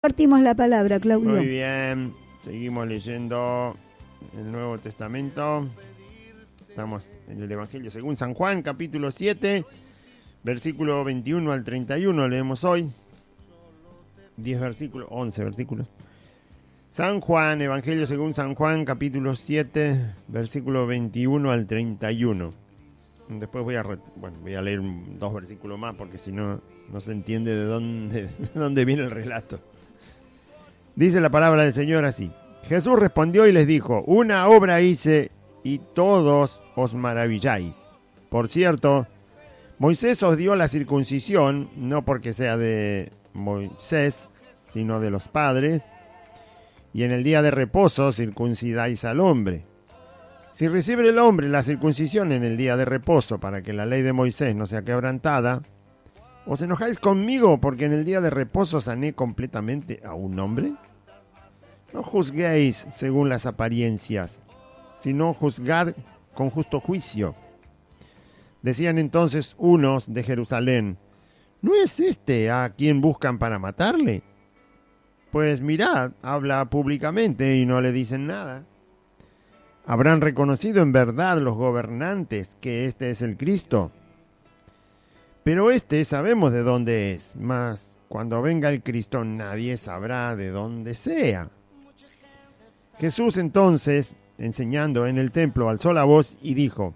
Compartimos la palabra, Claudio. Muy bien, seguimos leyendo el Nuevo Testamento. Estamos en el Evangelio según San Juan, capítulo 7, versículo 21 al 31. Leemos hoy 10 versículos, 11 versículos. San Juan, Evangelio según San Juan, capítulo 7, versículo 21 al 31. Después voy a leer dos versículos más porque si no, no se entiende de dónde viene el relato. Dice la palabra del Señor así: Jesús respondió y les dijo: una obra hice y todos os maravilláis. Por cierto, Moisés os dio la circuncisión, no porque sea de Moisés, sino de los padres, y en el día de reposo circuncidáis al hombre. Si recibe el hombre la circuncisión en el día de reposo para que la ley de Moisés no sea quebrantada, ¿os enojáis conmigo porque en el día de reposo sané completamente a un hombre? No juzguéis según las apariencias, sino juzgad con justo juicio. Decían entonces unos de Jerusalén: ¿no es este a quien buscan para matarle? Pues mirad, habla públicamente y no le dicen nada. ¿Habrán reconocido en verdad los gobernantes que este es el Cristo? Pero este sabemos de dónde es, mas cuando venga el Cristo nadie sabrá de dónde sea. Jesús entonces, enseñando en el templo, alzó la voz y dijo: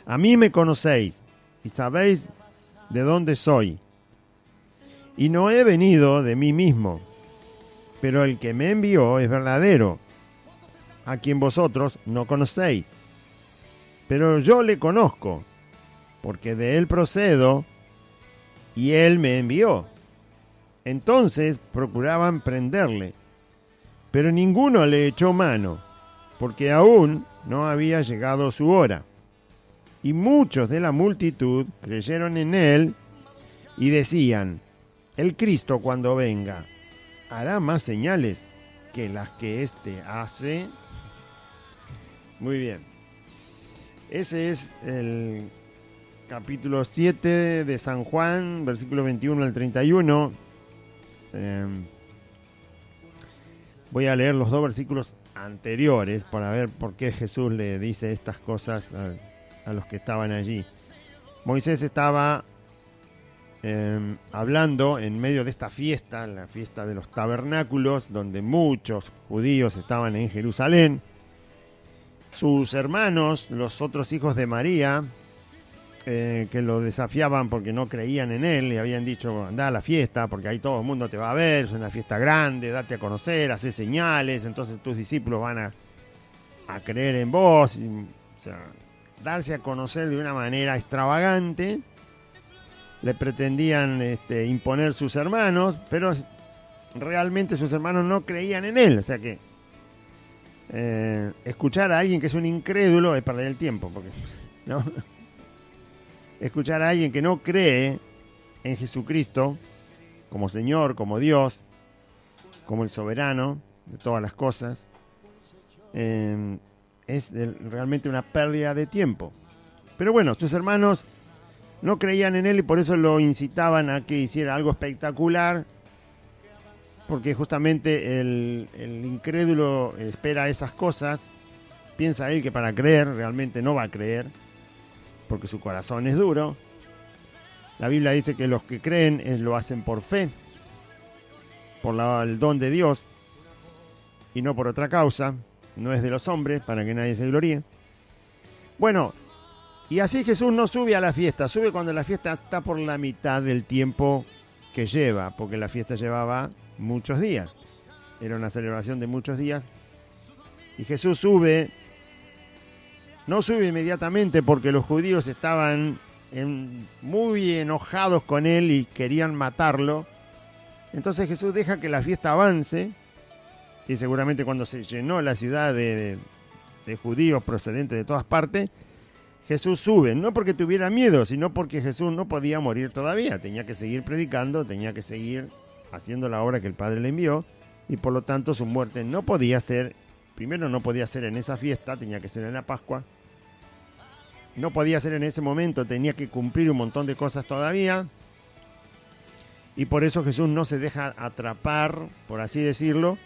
a mí me conocéis y sabéis de dónde soy, y no he venido de mí mismo, pero el que me envió es verdadero, a quien vosotros no conocéis. Pero yo le conozco, porque de él procedo, y él me envió. Entonces procuraban prenderle, pero ninguno le echó mano, porque aún no había llegado su hora. Y muchos de la multitud creyeron en él y decían: el Cristo, cuando venga, hará más señales que las que éste hace. Muy bien. Ese es el capítulo 7 de San Juan, versículo 21 al 31. Voy a leer los dos versículos anteriores para ver por qué Jesús le dice estas cosas a los que estaban allí. Moisés estaba hablando en medio de esta fiesta, la fiesta de los tabernáculos, donde muchos judíos estaban en Jerusalén. Sus hermanos, los otros hijos de María, que lo desafiaban porque no creían en él, le habían dicho: anda a la fiesta porque ahí todo el mundo te va a ver, es una fiesta grande, date a conocer, hace señales, entonces tus discípulos van a creer en vos. O sea, darse a conocer de una manera extravagante. Le pretendían imponer sus hermanos, pero realmente sus hermanos no creían en él. O sea que escuchar a alguien que es un incrédulo es perder el tiempo, porque ¿no? Escuchar a alguien que no cree en Jesucristo como Señor, como Dios, como el soberano de todas las cosas, es realmente una pérdida de tiempo. Pero bueno, sus hermanos no creían en él y por eso lo incitaban a que hiciera algo espectacular, porque justamente el incrédulo espera esas cosas, piensa él que para creer realmente no va a creer, porque su corazón es duro. La Biblia dice que los que creen lo hacen por fe, por el don de Dios y no por otra causa, no es de los hombres para que nadie se gloríe. Bueno, y así Jesús no sube a la fiesta, sube cuando la fiesta está por la mitad del tiempo que lleva, porque la fiesta llevaba muchos días, era una celebración de muchos días, y Jesús sube. No sube inmediatamente porque los judíos estaban muy enojados con él y querían matarlo. Entonces Jesús deja que la fiesta avance, y seguramente cuando se llenó la ciudad de judíos procedentes de todas partes, Jesús sube, no porque tuviera miedo, sino porque Jesús no podía morir todavía, tenía que seguir predicando, tenía que seguir haciendo la obra que el Padre le envió, y por lo tanto su muerte no podía ser. Primero, no podía ser en esa fiesta, tenía que ser en la Pascua. No podía ser en ese momento, tenía que cumplir un montón de cosas todavía. Y por eso Jesús no se deja atrapar, por así decirlo,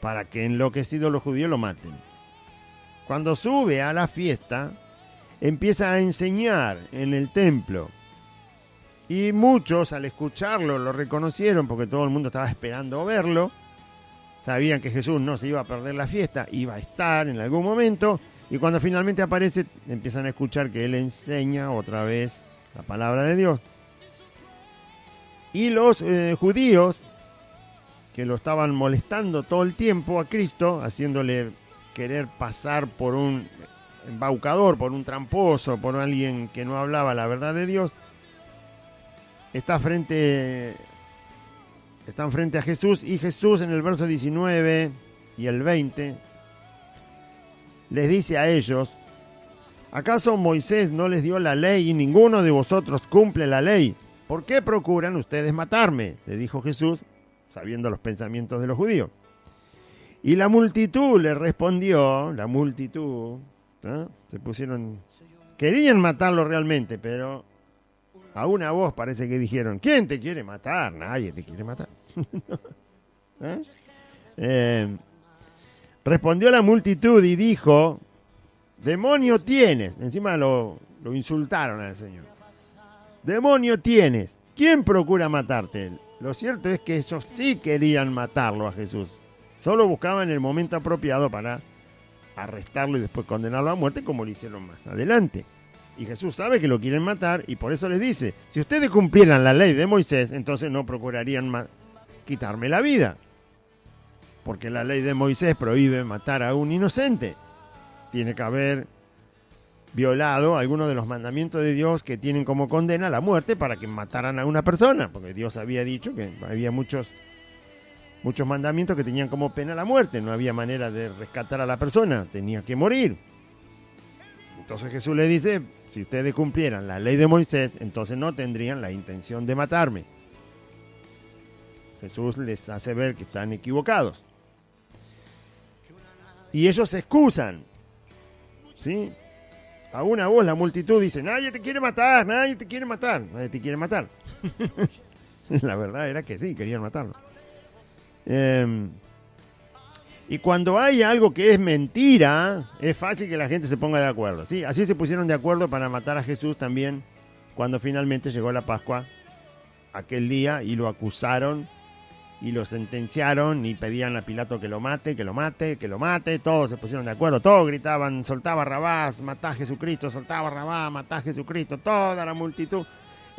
para que enloquecidos los judíos lo maten. Cuando sube a la fiesta, empieza a enseñar en el templo. Y muchos al escucharlo lo reconocieron porque todo el mundo estaba esperando verlo. Sabían que Jesús no se iba a perder la fiesta, iba a estar en algún momento. Y cuando finalmente aparece, empiezan a escuchar que Él enseña otra vez la palabra de Dios. Y los judíos, que lo estaban molestando todo el tiempo a Cristo, haciéndole querer pasar por un embaucador, por un tramposo, por alguien que no hablaba la verdad de Dios, están frente a Jesús, y Jesús en el verso 19 y el 20 les dice a ellos: ¿acaso Moisés no les dio la ley y ninguno de vosotros cumple la ley? ¿Por qué procuran ustedes matarme?, le dijo Jesús, sabiendo los pensamientos de los judíos. Y la multitud le respondió, se pusieron, querían matarlo realmente, pero a una voz parece que dijeron: ¿quién te quiere matar? Nadie te quiere matar. Respondió la multitud y dijo: demonio tienes. Encima lo insultaron al Señor. Demonio tienes. ¿Quién procura matarte? Lo cierto es que ellos sí querían matarlo a Jesús. Solo buscaban el momento apropiado para arrestarlo y después condenarlo a muerte, como lo hicieron más adelante. Y Jesús sabe que lo quieren matar y por eso les dice: si ustedes cumplieran la ley de Moisés, entonces no procurarían quitarme la vida. Porque la ley de Moisés prohíbe matar a un inocente. Tiene que haber violado algunos de los mandamientos de Dios que tienen como condena la muerte para que mataran a una persona. Porque Dios había dicho que había muchos mandamientos que tenían como pena la muerte. No había manera de rescatar a la persona, tenía que morir. Entonces Jesús le dice: si ustedes cumplieran la ley de Moisés, entonces no tendrían la intención de matarme. Jesús les hace ver que están equivocados. Y ellos se excusan, ¿sí? A una voz la multitud dice: nadie te quiere matar, nadie te quiere matar, nadie te quiere matar. La verdad era que sí, querían matarlo. Y cuando hay algo que es mentira, es fácil que la gente se ponga de acuerdo, ¿sí? Así se pusieron de acuerdo para matar a Jesús también cuando finalmente llegó la Pascua aquel día, y lo acusaron y lo sentenciaron y pedían a Pilato que lo mate, que lo mate, que lo mate. Todos se pusieron de acuerdo, todos gritaban: soltá a Barrabás, matá a Jesucristo, soltá a Barrabás, matá a Jesucristo. Toda la multitud.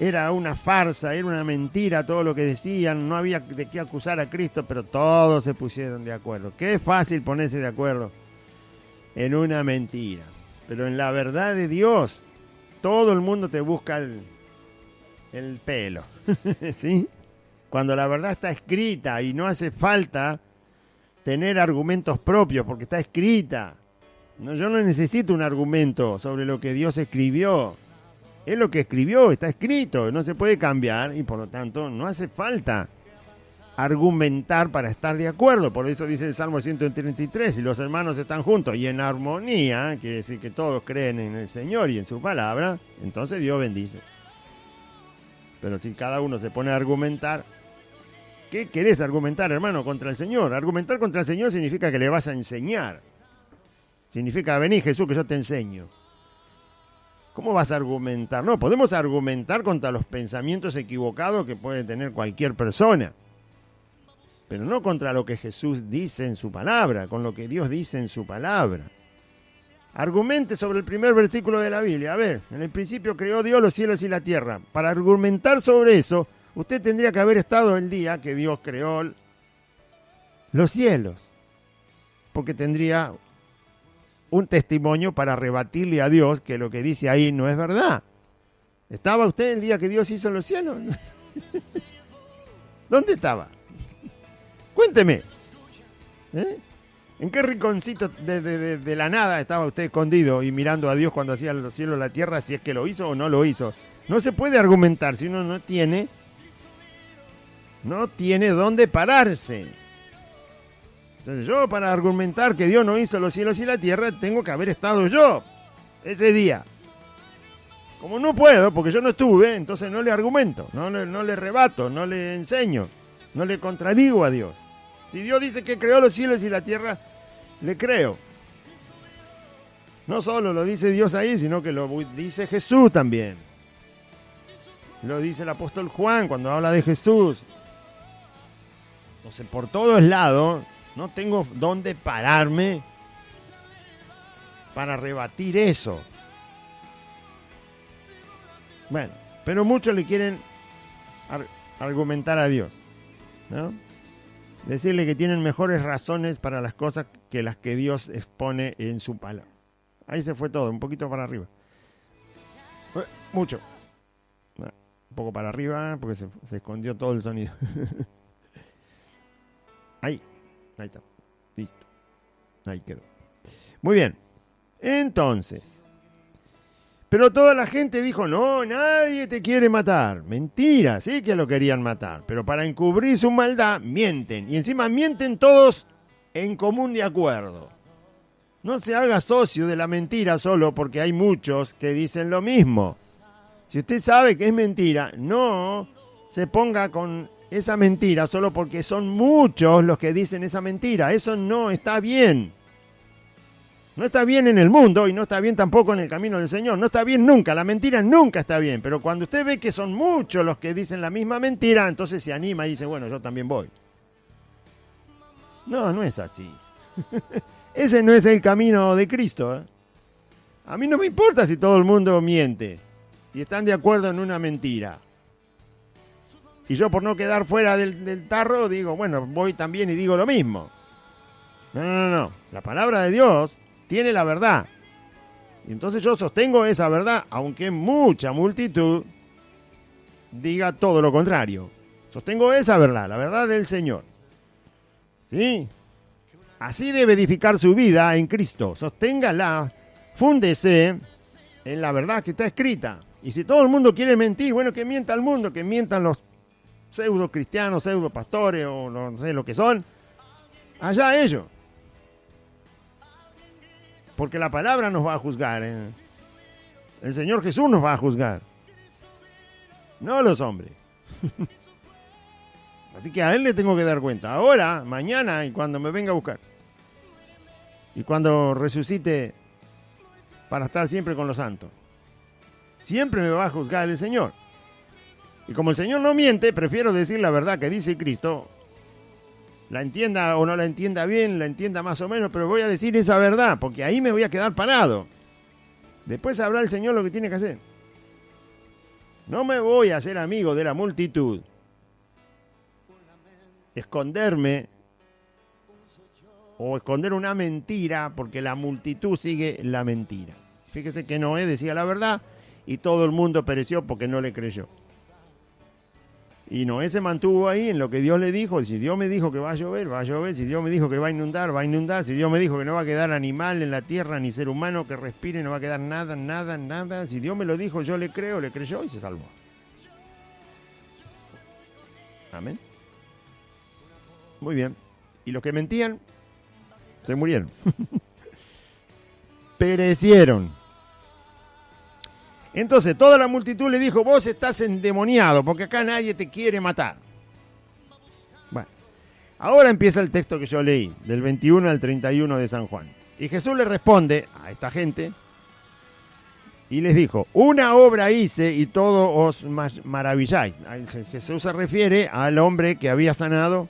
Era una farsa, era una mentira todo lo que decían, no había de qué acusar a Cristo, pero todos se pusieron de acuerdo. Qué fácil ponerse de acuerdo en una mentira. Pero en la verdad de Dios, todo el mundo te busca el pelo, ¿sí? Cuando la verdad está escrita y no hace falta tener argumentos propios porque está escrita. No, yo no necesito un argumento sobre lo que Dios escribió. Es lo que escribió, está escrito, no se puede cambiar y por lo tanto no hace falta argumentar para estar de acuerdo. Por eso dice el Salmo 133, si los hermanos están juntos y en armonía, quiere decir que todos creen en el Señor y en su palabra, entonces Dios bendice. Pero si cada uno se pone a argumentar, ¿qué querés argumentar, hermano, contra el Señor? Argumentar contra el Señor significa que le vas a enseñar. Significa: vení Jesús que yo te enseño. ¿Cómo vas a argumentar? No, podemos argumentar contra los pensamientos equivocados que puede tener cualquier persona, pero no contra lo que Jesús dice en su palabra, con lo que Dios dice en su palabra. Argumente sobre el primer versículo de la Biblia. A ver, en el principio creó Dios los cielos y la tierra. Para argumentar sobre eso, usted tendría que haber estado el día que Dios creó los cielos, porque tendría un testimonio para rebatirle a Dios que lo que dice ahí no es verdad. ¿Estaba usted el día que Dios hizo los cielos? ¿Dónde estaba? Cuénteme. ¿En qué rinconcito de la nada estaba usted escondido y mirando a Dios cuando hacía los cielos y la tierra, si es que lo hizo o no lo hizo? No se puede argumentar si uno no tiene dónde pararse. Entonces yo, para argumentar que Dios no hizo los cielos y la tierra, tengo que haber estado yo ese día. Como no puedo, porque yo no estuve, entonces no le argumento, no le rebato, no le enseño, no le contradigo a Dios. Si Dios dice que creó los cielos y la tierra, le creo. No solo lo dice Dios ahí, sino que lo dice Jesús también. Lo dice el apóstol Juan cuando habla de Jesús. Entonces, por todos lados, no tengo dónde pararme para rebatir eso. Bueno, pero muchos le quieren argumentar a Dios, ¿no? Decirle que tienen mejores razones para las cosas que las que Dios expone en su palabra. Ahí se fue todo, un poquito para arriba. Mucho. Un poco para arriba porque se escondió todo el sonido. Ahí está. Listo. Ahí quedó. Muy bien. Entonces. Pero toda la gente dijo, no, nadie te quiere matar. Mentira, sí que lo querían matar. Pero para encubrir su maldad, mienten. Y encima mienten todos en común de acuerdo. No se haga socio de la mentira solo porque hay muchos que dicen lo mismo. Si usted sabe que es mentira, no se ponga con esa mentira solo porque son muchos los que dicen esa mentira. Eso no está bien. No está bien en el mundo y no está bien tampoco en el camino del Señor. No está bien nunca, la mentira nunca está bien. Pero cuando usted ve que son muchos los que dicen la misma mentira, entonces se anima y dice, bueno, yo también voy. No, no es así. Ese no es el camino de Cristo, ¿eh? A mí no me importa si todo el mundo miente y están de acuerdo en una mentira. Y yo por no quedar fuera del tarro digo, bueno, voy también y digo lo mismo. No. La palabra de Dios tiene la verdad. Y entonces yo sostengo esa verdad, aunque mucha multitud diga todo lo contrario. Sostengo esa verdad, la verdad del Señor. ¿Sí? Así debe edificar su vida en Cristo. Sosténgala, fúndese en la verdad que está escrita. Y si todo el mundo quiere mentir, bueno, que mienta el mundo, que mientan los pseudo cristianos, pseudo pastores o no sé lo que son. Allá ellos. Porque la palabra nos va a juzgar. El Señor Jesús nos va a juzgar. No los hombres. Así que a Él le tengo que dar cuenta. Ahora, mañana y cuando me venga a buscar. Y cuando resucite para estar siempre con los santos. Siempre me va a juzgar el Señor. Y como el Señor no miente, prefiero decir la verdad que dice Cristo. La entienda o no la entienda bien, la entienda más o menos, pero voy a decir esa verdad, porque ahí me voy a quedar parado. Después sabrá el Señor lo que tiene que hacer. No me voy a hacer amigo de la multitud. Esconderme o esconder una mentira, porque la multitud sigue la mentira. Fíjese que Noé decía la verdad y todo el mundo pereció porque no le creyó. Y Noé se mantuvo ahí en lo que Dios le dijo. Si Dios me dijo que va a llover, va a llover. Si Dios me dijo que va a inundar, va a inundar. Si Dios me dijo que no va a quedar animal en la tierra, ni ser humano que respire, no va a quedar nada. Si Dios me lo dijo, yo le creo, le creyó y se salvó. Amén. Muy bien. Y los que mentían, se murieron. Perecieron. Entonces toda la multitud le dijo, vos estás endemoniado porque acá nadie te quiere matar. Bueno, ahora empieza el texto que yo leí, del 21 al 31 de San Juan. Y Jesús le responde a esta gente y les dijo, una obra hice y todos os maravilláis. Jesús se refiere al hombre que había sanado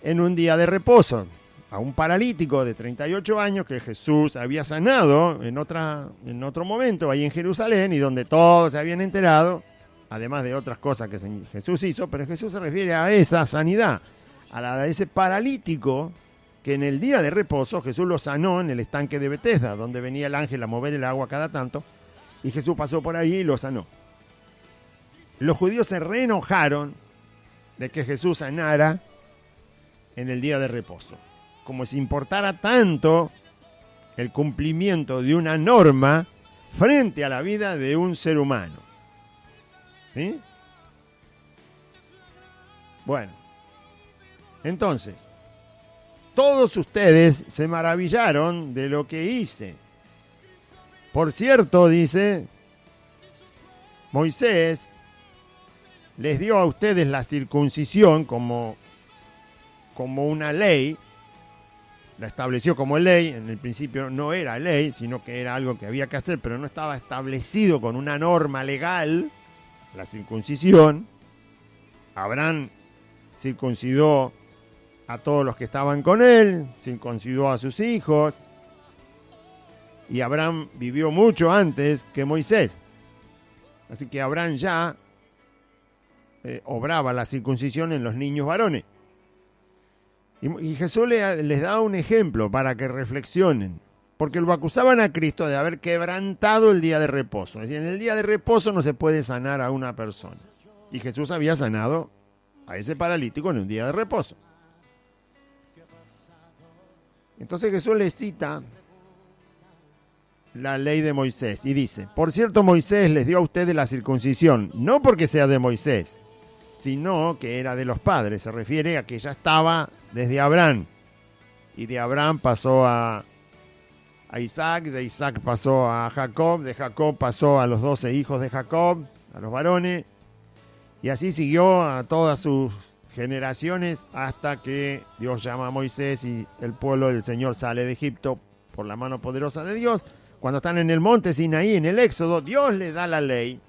en un día de reposo. A un paralítico de 38 años que Jesús había sanado en otro momento, ahí en Jerusalén, y donde todos se habían enterado, además de otras cosas que Jesús hizo, pero Jesús se refiere a esa sanidad, a la de ese paralítico que en el día de reposo Jesús lo sanó en el estanque de Betesda, donde venía el ángel a mover el agua cada tanto, y Jesús pasó por ahí y lo sanó. Los judíos se reenojaron de que Jesús sanara en el día de reposo. Como si importara tanto el cumplimiento de una norma frente a la vida de un ser humano. ¿Sí? Bueno, entonces, todos ustedes se maravillaron de lo que hice. Por cierto, dice, Moisés les dio a ustedes la circuncisión como una ley, la estableció como ley. En el principio no era ley, sino que era algo que había que hacer, pero no estaba establecido con una norma legal, la circuncisión. Abraham circuncidó a todos los que estaban con él, circuncidó a sus hijos, y Abraham vivió mucho antes que Moisés. Así que Abraham ya obraba la circuncisión en los niños varones. Y Jesús les da un ejemplo para que reflexionen, porque lo acusaban a Cristo de haber quebrantado el día de reposo. Es decir, en el día de reposo no se puede sanar a una persona. Y Jesús había sanado a ese paralítico en un día de reposo. Entonces Jesús les cita la ley de Moisés y dice: por cierto, Moisés les dio a ustedes la circuncisión, no porque sea de Moisés, sino que era de los padres. Se refiere a que ya estaba desde Abraham, y de Abraham pasó a Isaac, de Isaac pasó a Jacob, de Jacob pasó a los 12 hijos de Jacob, a los varones, y así siguió a todas sus generaciones hasta que Dios llama a Moisés y el pueblo del Señor sale de Egipto por la mano poderosa de Dios. Cuando están en el monte Sinaí, en el Éxodo, Dios les da la ley,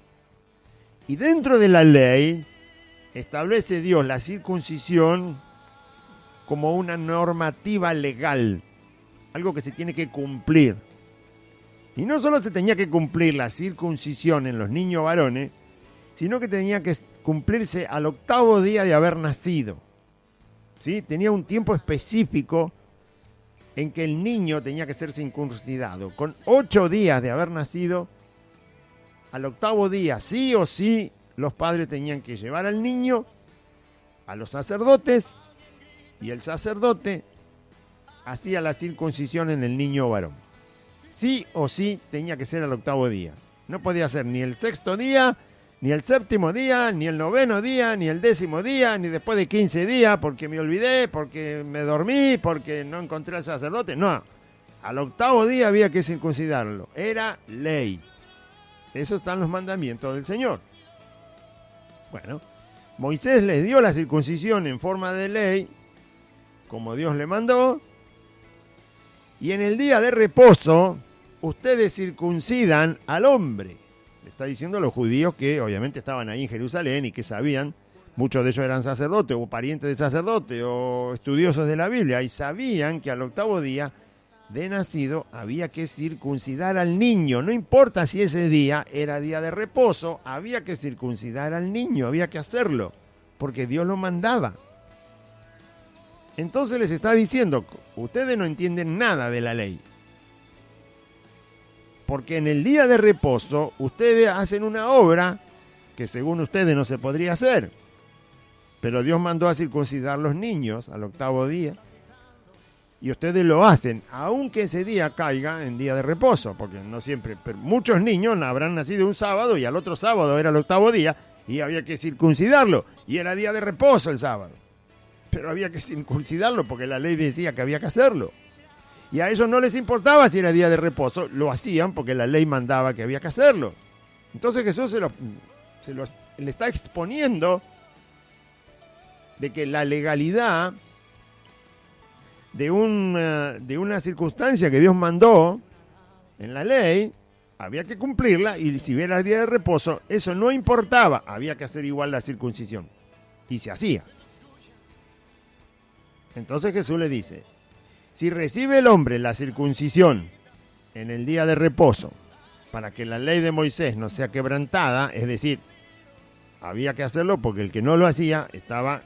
y dentro de la ley establece Dios la circuncisión como una normativa legal, algo que se tiene que cumplir. Y no solo se tenía que cumplir la circuncisión en los niños varones, sino que tenía que cumplirse al 8º día de haber nacido. ¿Sí? Tenía un tiempo específico en que el niño tenía que ser circuncidado. Con 8 días de haber nacido, al 8º día, sí o sí, los padres tenían que llevar al niño a los sacerdotes, y el sacerdote hacía la circuncisión en el niño varón. Sí o sí tenía que ser al 8º día. No podía ser ni el 6º día, ni el 7º día, ni el 9º día, ni el 10º día, ni después de 15 días, porque me olvidé, porque me dormí, porque no encontré al sacerdote. No, al 8º día había que circuncidarlo. Era ley. Eso están los mandamientos del Señor. Bueno, Moisés les dio la circuncisión en forma de ley, como Dios le mandó, y en el día de reposo ustedes circuncidan al hombre. Le está diciendo a los judíos que obviamente estaban ahí en Jerusalén y que sabían, muchos de ellos eran sacerdotes o parientes de sacerdotes o estudiosos de la Biblia, y sabían que al 8º día de nacido había que circuncidar al niño. No importa si ese día era día de reposo, había que circuncidar al niño, había que hacerlo, porque Dios lo mandaba. Entonces les está diciendo: ustedes no entienden nada de la ley, porque en el día de reposo ustedes hacen una obra que según ustedes no se podría hacer, pero Dios mandó a circuncidar los niños al 8º día, y ustedes lo hacen, aunque ese día caiga en día de reposo, porque no siempre, pero muchos niños habrán nacido un sábado y al otro sábado era el 8º día y había que circuncidarlo, y era día de reposo el sábado, pero había que circuncidarlo porque la ley decía que había que hacerlo. Y a ellos no les importaba si era día de reposo, lo hacían porque la ley mandaba que había que hacerlo. Entonces Jesús le está exponiendo de que la legalidad de una circunstancia que Dios mandó en la ley, había que cumplirla, y si era día de reposo, eso no importaba, había que hacer igual la circuncisión. Y se hacía. Entonces Jesús le dice: si recibe el hombre la circuncisión en el día de reposo, para que la ley de Moisés no sea quebrantada, es decir, había que hacerlo porque el que no lo hacía estaba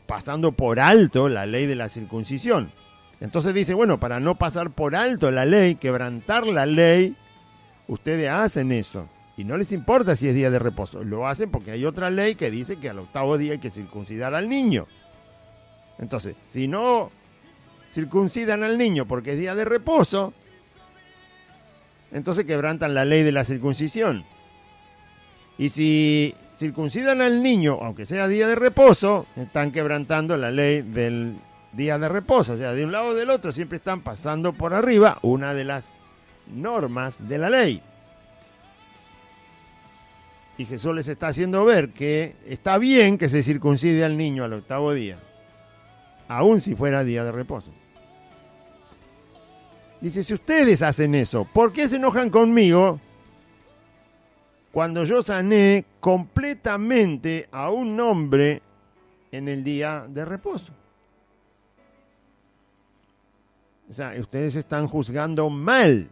pasando por alto la ley de la circuncisión. Entonces dice, bueno, para no pasar por alto la ley, quebrantar la ley, ustedes hacen eso. Y no les importa si es día de reposo. Lo hacen porque hay otra ley que dice que al 8º día hay que circuncidar al niño. Entonces, si no circuncidan al niño porque es día de reposo, entonces quebrantan la ley de la circuncisión. Y si circuncidan al niño, aunque sea día de reposo, están quebrantando la ley del día de reposo. O sea, de un lado o del otro siempre están pasando por arriba una de las normas de la ley. Y Jesús les está haciendo ver que está bien que se circuncide al niño al 8º día, aun si fuera día de reposo. Dice, si ustedes hacen eso, ¿por qué se enojan conmigo cuando yo sané completamente a un hombre en el día de reposo? O sea, ustedes están juzgando mal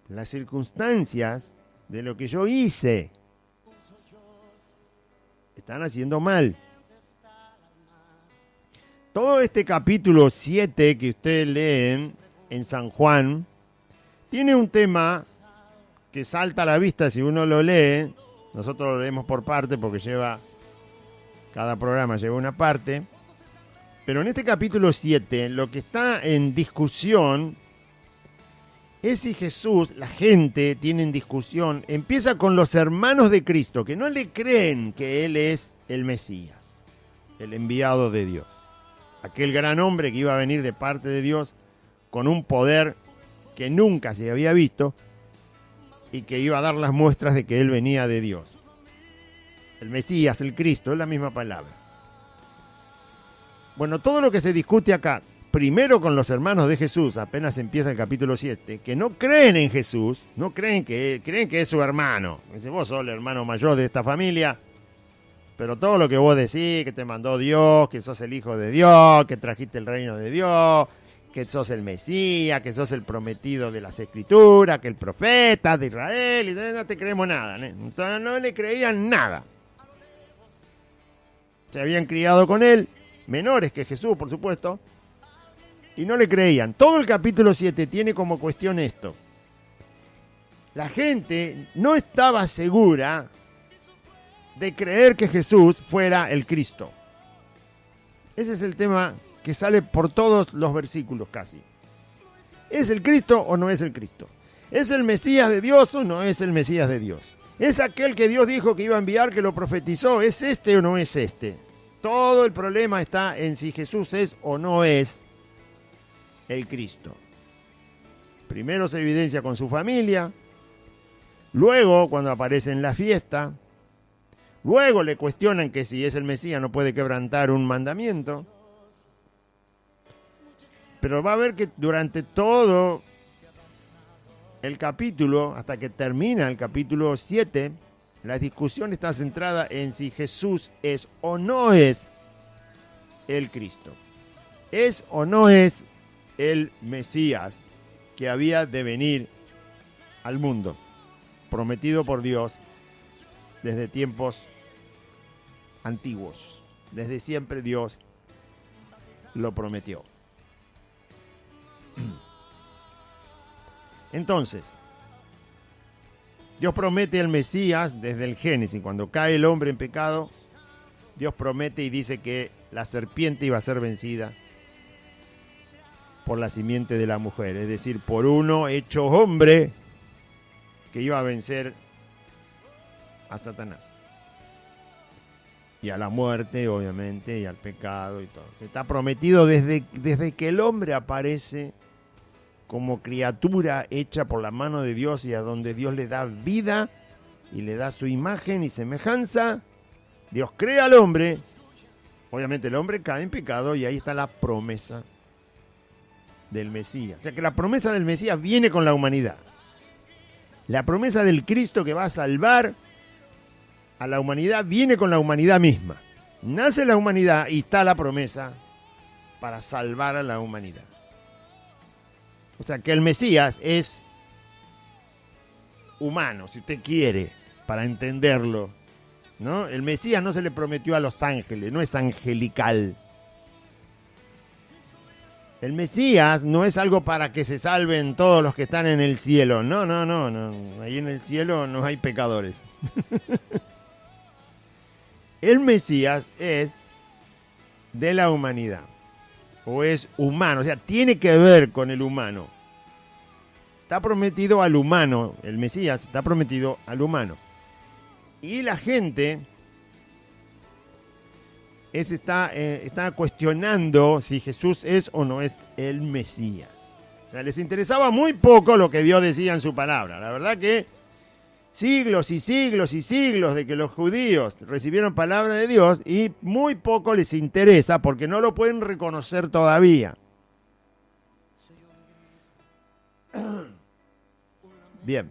las circunstancias de lo que yo hice. Están haciendo mal. Todo este capítulo 7 que ustedes leen en San Juan tiene un tema que salta a la vista si uno lo lee. Nosotros lo leemos por parte porque cada programa lleva una parte. Pero en este capítulo 7 lo que está en discusión es si Jesús, la gente tiene en discusión, empieza con los hermanos de Cristo, que no le creen que Él es el Mesías, el enviado de Dios. Aquel gran hombre que iba a venir de parte de Dios con un poder que nunca se había visto y que iba a dar las muestras de que Él venía de Dios. El Mesías, el Cristo, es la misma palabra. Bueno, todo lo que se discute acá, primero con los hermanos de Jesús, apenas empieza el capítulo 7, que no creen en Jesús, no creen que es su hermano. Dice, vos sos el hermano mayor de esta familia, pero todo lo que vos decís, que te mandó Dios, que sos el hijo de Dios, que trajiste el reino de Dios, que sos el Mesías, que sos el prometido de las Escrituras, que el profeta de Israel, y no te creemos nada, ¿no? Entonces no le creían nada. Se habían criado con él, menores que Jesús, por supuesto, y no le creían. Todo el capítulo 7 tiene como cuestión esto. La gente no estaba segura de creer que Jesús fuera el Cristo. Ese es el tema que sale por todos los versículos casi. ¿Es el Cristo o no es el Cristo? ¿Es el Mesías de Dios o no es el Mesías de Dios? ¿Es aquel que Dios dijo que iba a enviar, que lo profetizó? ¿Es este o no es este? Todo el problema está en si Jesús es o no es el Cristo. Primero se evidencia con su familia, luego cuando aparece en la fiesta, luego le cuestionan que si es el Mesías no puede quebrantar un mandamiento. Pero va a ver que durante todo el capítulo, hasta que termina el capítulo 7, la discusión está centrada en si Jesús es o no es el Cristo. ¿Es o no es el Mesías que había de venir al mundo, prometido por Dios desde tiempos antiguos? Desde siempre Dios lo prometió. Entonces, Dios promete el Mesías desde el Génesis. Cuando cae el hombre en pecado, Dios promete y dice que la serpiente iba a ser vencida por la simiente de la mujer, es decir, por uno hecho hombre que iba a vencer a Satanás. Y a la muerte, obviamente, y al pecado y todo. Está prometido desde que el hombre aparece como criatura hecha por la mano de Dios y a donde Dios le da vida y le da su imagen y semejanza. Dios crea al hombre, obviamente el hombre cae en pecado y ahí está la promesa del Mesías. O sea que la promesa del Mesías viene con la humanidad. La promesa del Cristo que va a salvar a la humanidad viene con la humanidad misma. Nace la humanidad y está la promesa para salvar a la humanidad. O sea que el Mesías es humano, si usted quiere, para entenderlo, ¿no? El Mesías no se le prometió a los ángeles, no es angelical. El Mesías no es algo para que se salven todos los que están en el cielo. No. Ahí en el cielo no hay pecadores. El Mesías es de la humanidad. O es humano, o sea, tiene que ver con el humano. Está prometido al humano, el Mesías está prometido al humano. Y la gente está cuestionando si Jesús es o no es el Mesías. O sea, les interesaba muy poco lo que Dios decía en su palabra. La verdad que siglos y siglos y siglos de que los judíos recibieron palabra de Dios y muy poco les interesa porque no lo pueden reconocer todavía. Bien.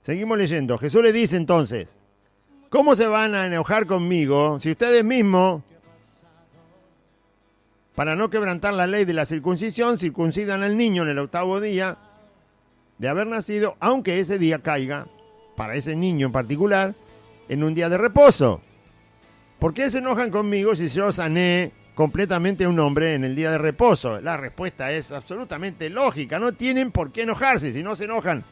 Seguimos leyendo. Jesús le dice entonces, ¿cómo se van a enojar conmigo si ustedes mismos, para no quebrantar la ley de la circuncisión, circuncidan al niño en el 8º día de haber nacido, aunque ese día caiga, para ese niño en particular, en un día de reposo? ¿Por qué se enojan conmigo si yo sané completamente a un hombre en el día de reposo? La respuesta es absolutamente lógica. No tienen por qué enojarse. Si no se enojan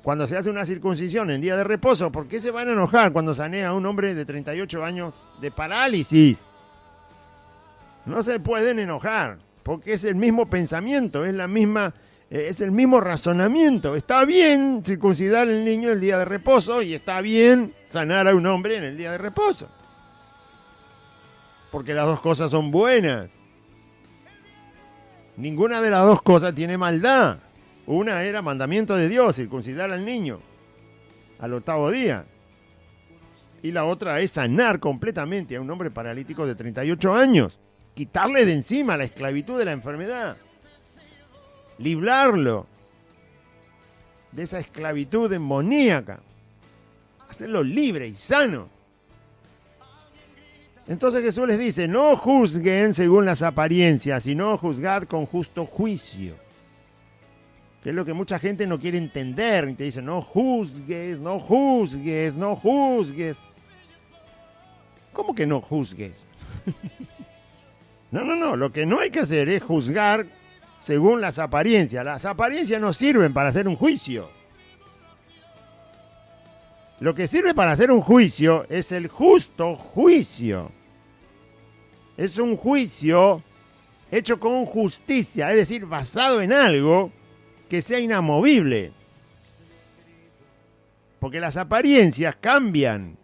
cuando se hace una circuncisión en día de reposo, ¿por qué se van a enojar cuando sané a un hombre de 38 años de parálisis? No se pueden enojar, porque es el mismo pensamiento, es el mismo razonamiento. Está bien circuncidar al niño el día de reposo y está bien sanar a un hombre en el día de reposo. Porque las dos cosas son buenas. Ninguna de las dos cosas tiene maldad. Una era mandamiento de Dios, circuncidar al niño al 8º día. Y la otra es sanar completamente a un hombre paralítico de 38 años. Quitarle de encima la esclavitud de la enfermedad. Librarlo de esa esclavitud demoníaca. Hacerlo libre y sano. Entonces Jesús les dice, no juzguen según las apariencias, sino juzgad con justo juicio. Que es lo que mucha gente no quiere entender. Y te dice, no juzgues, no juzgues, no juzgues. ¿Cómo que no juzgues? No. Lo que no hay que hacer es juzgar según las apariencias. Las apariencias no sirven para hacer un juicio. Lo que sirve para hacer un juicio es el justo juicio. Es un juicio hecho con justicia, es decir, basado en algo que sea inamovible. Porque las apariencias cambian.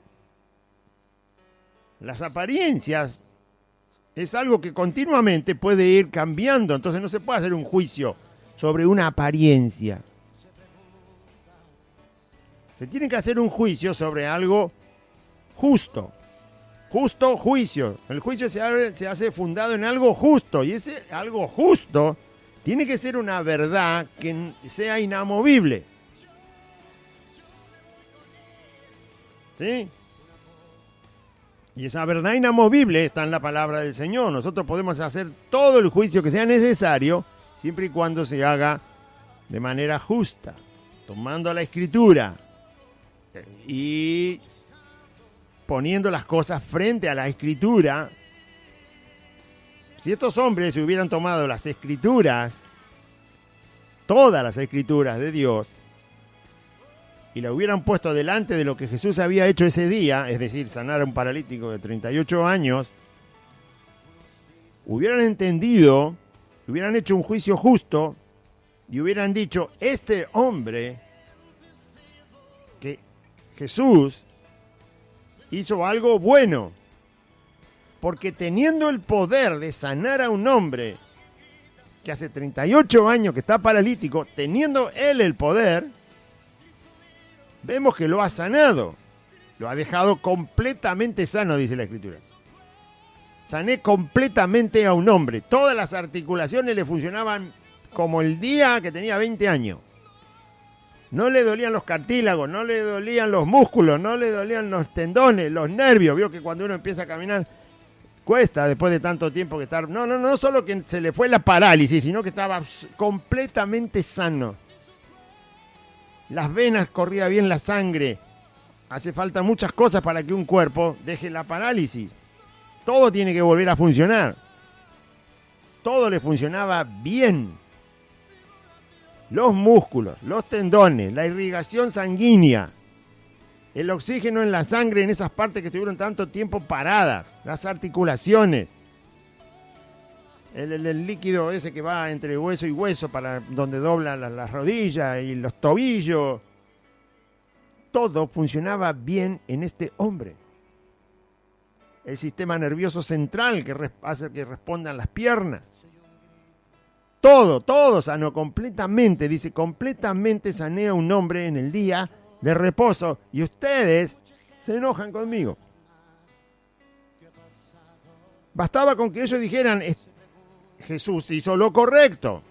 Las apariencias es algo que continuamente puede ir cambiando. Entonces no se puede hacer un juicio sobre una apariencia. Se tiene que hacer un juicio sobre algo justo. Justo juicio. El juicio se hace fundado en algo justo. Y ese algo justo tiene que ser una verdad que sea inamovible. ¿Sí? Y esa verdad inamovible está en la palabra del Señor. Nosotros podemos hacer todo el juicio que sea necesario, siempre y cuando se haga de manera justa, tomando la Escritura y poniendo las cosas frente a la Escritura. Si estos hombres se hubieran tomado las Escrituras, todas las Escrituras de Dios, y la hubieran puesto delante de lo que Jesús había hecho ese día, es decir, sanar a un paralítico de 38 años, hubieran entendido, hubieran hecho un juicio justo y hubieran dicho, este hombre, que Jesús hizo algo bueno, porque teniendo el poder de sanar a un hombre que hace 38 años que está paralítico, teniendo él el poder, vemos que lo ha sanado, lo ha dejado completamente sano, dice la Escritura. Sané completamente a un hombre, todas las articulaciones le funcionaban como el día que tenía 20 años. No le dolían los cartílagos, no le dolían los músculos, no le dolían los tendones, los nervios. Vio que cuando uno empieza a caminar cuesta después de tanto tiempo que estar... No solo que se le fue la parálisis, sino que estaba completamente sano. Las venas, corría bien la sangre. Hace falta muchas cosas para que un cuerpo deje la parálisis. Todo tiene que volver a funcionar. Todo le funcionaba bien. Los músculos, los tendones, la irrigación sanguínea, el oxígeno en la sangre en esas partes que estuvieron tanto tiempo paradas, las articulaciones, el líquido ese que va entre hueso y hueso para donde doblan las rodillas y los tobillos, todo funcionaba bien en este hombre. El sistema nervioso central que hace que respondan las piernas. todo sanó completamente. Dice, completamente sané a un hombre en el día de reposo. Y ustedes se enojan conmigo. Bastaba con que ellos dijeran, Jesús hizo lo correcto.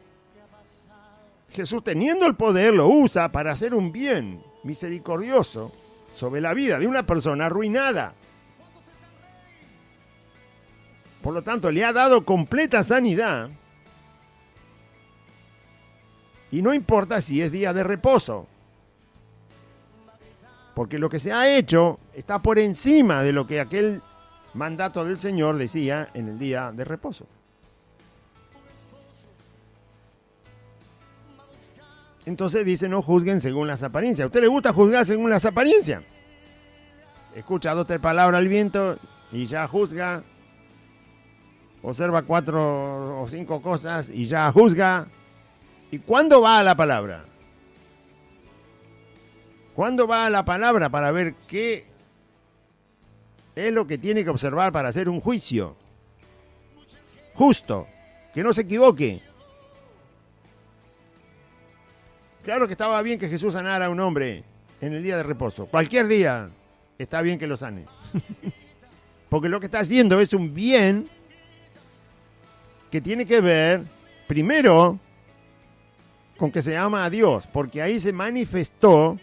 Jesús, teniendo el poder, lo usa para hacer un bien misericordioso sobre la vida de una persona arruinada. Por lo tanto, le ha dado completa sanidad. Y no importa si es día de reposo. Porque lo que se ha hecho está por encima de lo que aquel mandato del Señor decía en el día de reposo. Entonces dice, no juzguen según las apariencias. ¿A usted le gusta juzgar según las apariencias? Escucha 2 o 3 palabras al viento y ya juzga. Observa 4 o 5 cosas y ya juzga. ¿Y cuándo va a la palabra? ¿Cuándo va a la palabra para ver qué es lo que tiene que observar para hacer un juicio justo, que no se equivoque? Claro que estaba bien que Jesús sanara a un hombre en el día de reposo. Cualquier día está bien que lo sane. Porque lo que está haciendo es un bien que tiene que ver, primero, con que se ama a Dios. Porque ahí se manifestó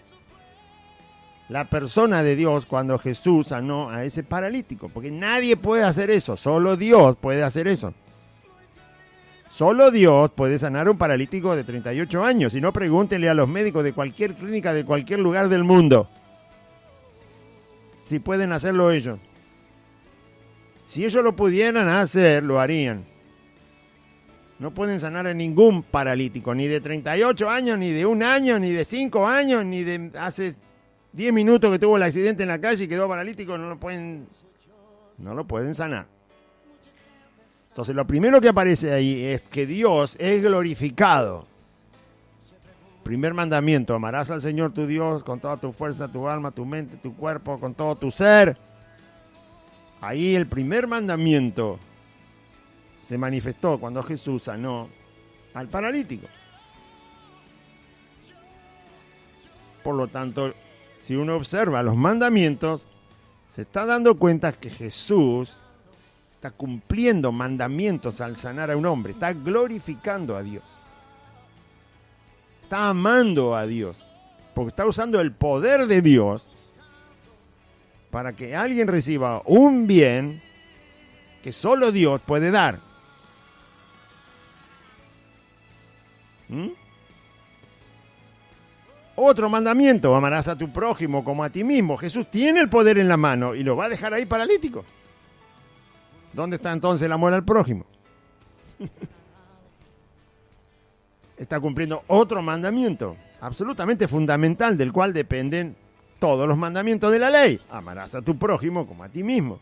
la persona de Dios cuando Jesús sanó a ese paralítico. Porque nadie puede hacer eso, solo Dios puede hacer eso. Solo Dios puede sanar a un paralítico de 38 años. Si no, pregúntenle a los médicos de cualquier clínica, de cualquier lugar del mundo, si pueden hacerlo ellos. Si ellos lo pudieran hacer, lo harían. No pueden sanar a ningún paralítico, ni de 38 años, ni de 1 año, ni de 5 años, ni de hace 10 minutos que tuvo el accidente en la calle y quedó paralítico. No lo pueden sanar. Entonces lo primero que aparece ahí es que Dios es glorificado. Primer mandamiento, amarás al Señor tu Dios con toda tu fuerza, tu alma, tu mente, tu cuerpo, con todo tu ser. Ahí el primer mandamiento se manifestó cuando Jesús sanó al paralítico. Por lo tanto, si uno observa los mandamientos, se está dando cuenta que Jesús está cumpliendo mandamientos al sanar a un hombre, está glorificando a Dios, está amando a Dios, porque está usando el poder de Dios para que alguien reciba un bien que solo Dios puede dar. Otro mandamiento, amarás a tu prójimo como a ti mismo. Jesús tiene el poder en la mano y lo va a dejar ahí paralítico. ¿Dónde está entonces el amor al prójimo? Está cumpliendo otro mandamiento, absolutamente fundamental, del cual dependen todos los mandamientos de la ley. Amarás a tu prójimo como a ti mismo.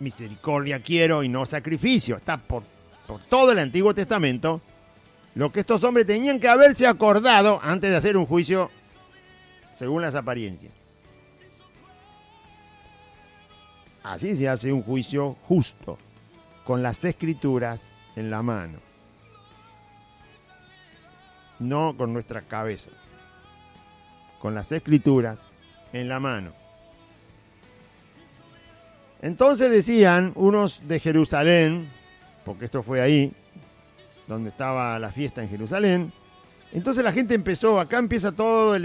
Misericordia quiero y no sacrificio. Está por todo el Antiguo Testamento lo que estos hombres tenían que haberse acordado antes de hacer un juicio según las apariencias. Así se hace un juicio justo, con las Escrituras en la mano, no con nuestra cabeza, con las Escrituras en la mano. Entonces decían unos de Jerusalén, porque esto fue ahí, donde estaba la fiesta en Jerusalén. Entonces la gente empezó, acá empieza todo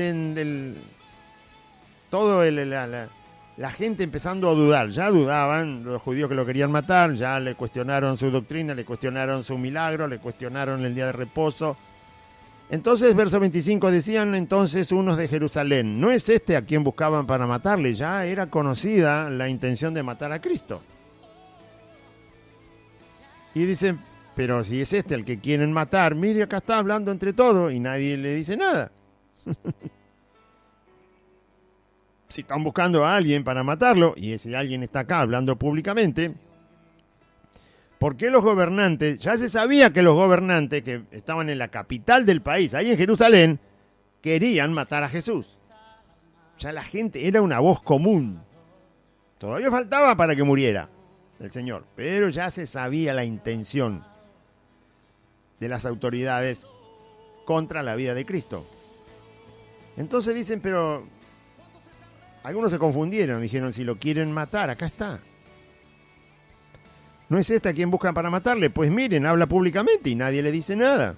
la gente empezando a dudar. Ya dudaban los judíos que lo querían matar, ya le cuestionaron su doctrina, le cuestionaron su milagro, le cuestionaron el día de reposo. Entonces, verso 25, decían entonces unos de Jerusalén, ¿no es este a quien buscaban para matarle? Ya era conocida la intención de matar a Cristo. Y dicen, pero si es este el que quieren matar, mire, acá está hablando entre todos y nadie le dice nada. Si están buscando a alguien para matarlo, y ese alguien está acá hablando públicamente, ¿por qué los gobernantes? Ya se sabía que los gobernantes que estaban en la capital del país, ahí en Jerusalén, querían matar a Jesús. Ya la gente era una voz común. Todavía faltaba para que muriera. del Señor. Pero ya se sabía la intención de las autoridades contra la vida de Cristo. Entonces dicen, pero algunos se confundieron, dijeron, si lo quieren matar, acá está. ¿No es esta quien buscan para matarle? Pues miren, habla públicamente y nadie le dice nada.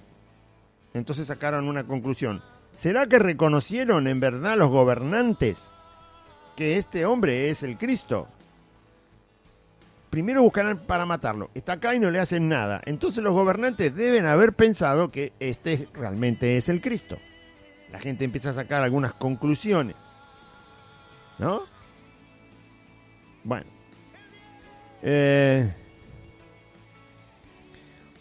Entonces sacaron una conclusión. ¿Será que reconocieron en verdad los gobernantes que este hombre es el Cristo? Primero buscarán para matarlo. Está acá y no le hacen nada. Entonces los gobernantes deben haber pensado que este realmente es el Cristo. La gente empieza a sacar algunas conclusiones, ¿no? Bueno.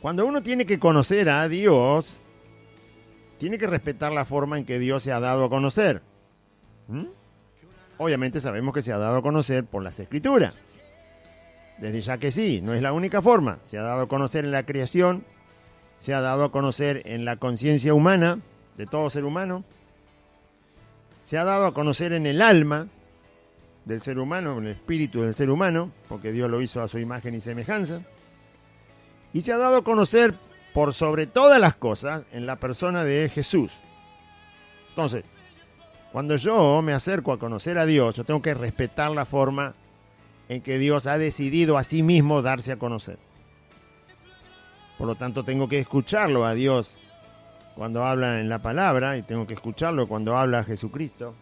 Cuando uno tiene que conocer a Dios, tiene que respetar la forma en que Dios se ha dado a conocer. Obviamente sabemos que se ha dado a conocer por las Escrituras. Desde ya que sí, no es la única forma. Se ha dado a conocer en la creación, se ha dado a conocer en la conciencia humana, de todo ser humano, se ha dado a conocer en el alma del ser humano, en el espíritu del ser humano, porque Dios lo hizo a su imagen y semejanza. Y se ha dado a conocer por sobre todas las cosas en la persona de Jesús. Entonces, cuando yo me acerco a conocer a Dios, yo tengo que respetar la forma en que Dios ha decidido a sí mismo darse a conocer. Por lo tanto, tengo que escucharlo a Dios cuando habla en la palabra y tengo que escucharlo cuando habla a Jesucristo.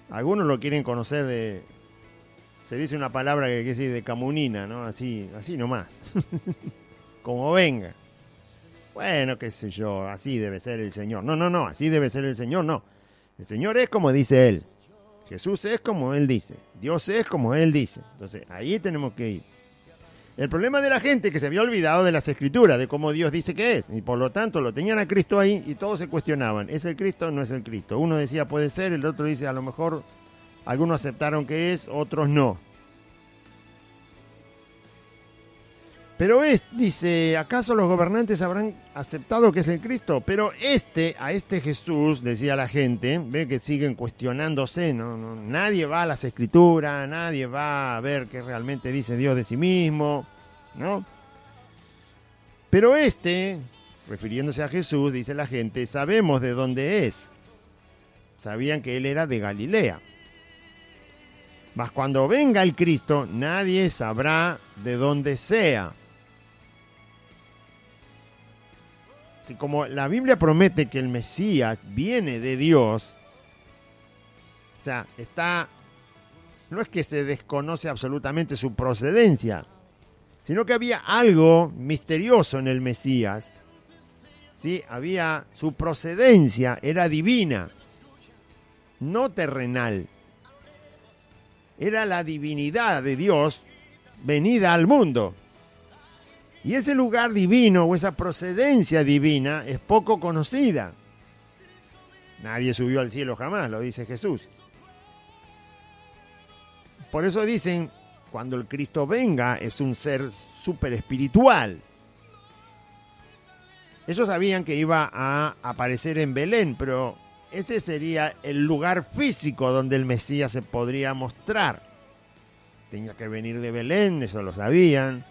Algunos lo quieren conocer de... Se dice una palabra que quiere decir de camunina, ¿no? Así nomás. Como venga. Bueno, qué sé yo, así debe ser el Señor. No, así debe ser el Señor, no. El Señor es como dice Él. Jesús es como Él dice. Dios es como Él dice. Entonces, ahí tenemos que ir. El problema de la gente es que se había olvidado de las Escrituras, de cómo Dios dice que es. Y por lo tanto, lo tenían a Cristo ahí y todos se cuestionaban. ¿Es el Cristo o no es el Cristo? Uno decía puede ser, el otro dice a lo mejor... Algunos aceptaron que es, otros no. Pero dice, ¿acaso los gobernantes habrán aceptado que es el Cristo? Pero a este Jesús, decía la gente, ve que siguen cuestionándose, ¿no? Nadie va a las Escrituras, nadie va a ver qué realmente dice Dios de sí mismo, ¿no? Pero refiriéndose a Jesús, dice la gente, sabemos de dónde es. Sabían que él era de Galilea. Mas cuando venga el Cristo, nadie sabrá de dónde sea. Así como la Biblia promete que el Mesías viene de Dios, o sea, no es que se desconoce absolutamente su procedencia, sino que había algo misterioso en el Mesías. ¿Sí? Su procedencia era divina, no terrenal. Era la divinidad de Dios venida al mundo. Y ese lugar divino o esa procedencia divina es poco conocida. Nadie subió al cielo jamás, lo dice Jesús. Por eso dicen, cuando el Cristo venga es un ser súper espiritual. Ellos sabían que iba a aparecer en Belén, pero ese sería el lugar físico donde el Mesías se podría mostrar. Tenía que venir de Belén, eso lo sabían.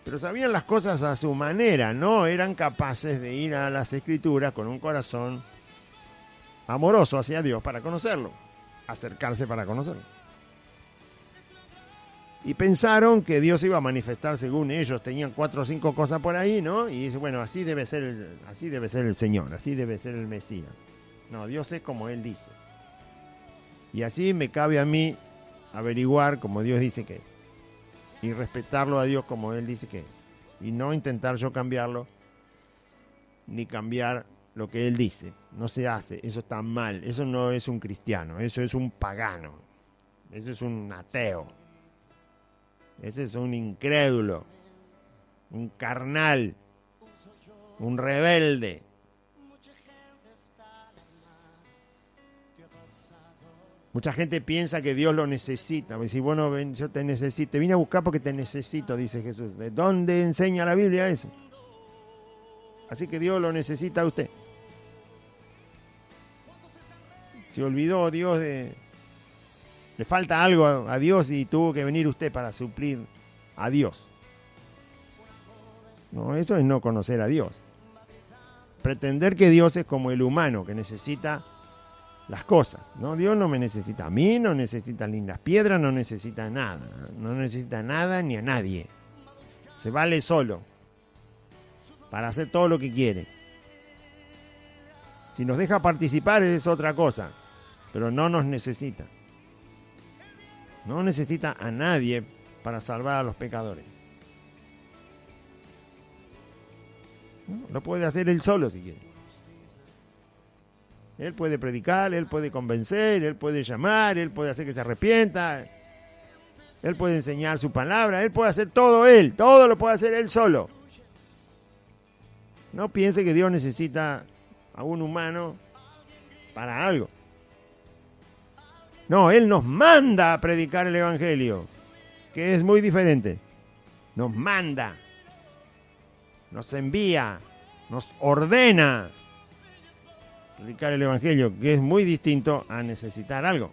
Pero sabían las cosas a su manera, no eran capaces de ir a las Escrituras con un corazón amoroso hacia Dios para conocerlo, acercarse para conocerlo. Y pensaron que Dios iba a manifestar según ellos, tenían 4 o 5 cosas por ahí, ¿no? Y dice, bueno, así debe ser el Señor, así debe ser el Mesías. No, Dios es como Él dice. Y así me cabe a mí averiguar como Dios dice que es. Y respetarlo a Dios como Él dice que es. Y no intentar yo cambiarlo, ni cambiar lo que Él dice. No se hace, eso está mal. Eso no es un cristiano, eso es un pagano. Eso es un ateo. Ese es un incrédulo, un carnal, un rebelde. Mucha gente piensa que Dios lo necesita. Dice, bueno, ven, yo te necesito. Te vine a buscar porque te necesito, dice Jesús. ¿De dónde enseña la Biblia eso? Así que Dios lo necesita a usted. Se olvidó Dios Le falta algo a Dios y tuvo que venir usted para suplir a Dios. No, eso es no conocer a Dios. Pretender que Dios es como el humano, que necesita las cosas. No, Dios no me necesita a mí, no necesita ni las piedras, no necesita nada. No necesita nada ni a nadie. Se vale solo para hacer todo lo que quiere. Si nos deja participar es otra cosa, pero no nos necesita. No necesita a nadie para salvar a los pecadores. No, lo puede hacer él solo si quiere. Él puede predicar, él puede convencer, él puede llamar, él puede hacer que se arrepienta, él puede enseñar su palabra, él puede hacer todo él, todo lo puede hacer él solo. No piense que Dios necesita a un humano para algo. No, Él nos manda a predicar el Evangelio, que es muy diferente. Nos manda, nos envía, nos ordena predicar el Evangelio, que es muy distinto a necesitar algo.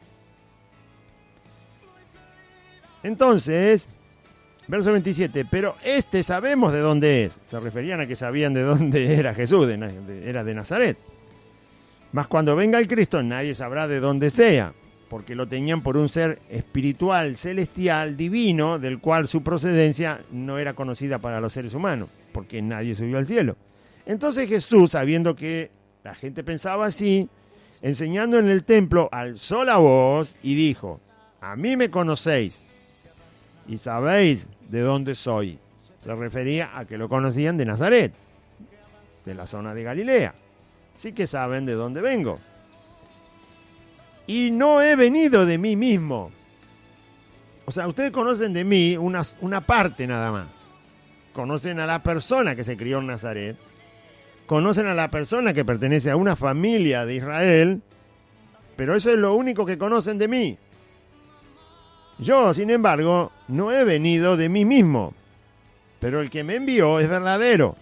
Entonces, verso 27, pero sabemos de dónde es. Se referían a que sabían de dónde era Jesús, era de Nazaret. Mas cuando venga el Cristo, nadie sabrá de dónde sea, porque lo tenían por un ser espiritual, celestial, divino, del cual su procedencia no era conocida para los seres humanos, porque nadie subió al cielo. Entonces Jesús, sabiendo que la gente pensaba así, enseñando en el templo, alzó la voz y dijo: a mí me conocéis y sabéis de dónde soy. Se refería a que lo conocían de Nazaret, de la zona de Galilea. Sí que saben de dónde vengo. Y no he venido de mí mismo. O sea, ustedes conocen de mí una parte nada más. Conocen a la persona que se crió en Nazaret. Conocen a la persona que pertenece a una familia de Israel. Pero eso es lo único que conocen de mí. Yo, sin embargo, no he venido de mí mismo. Pero el que me envió es verdadero,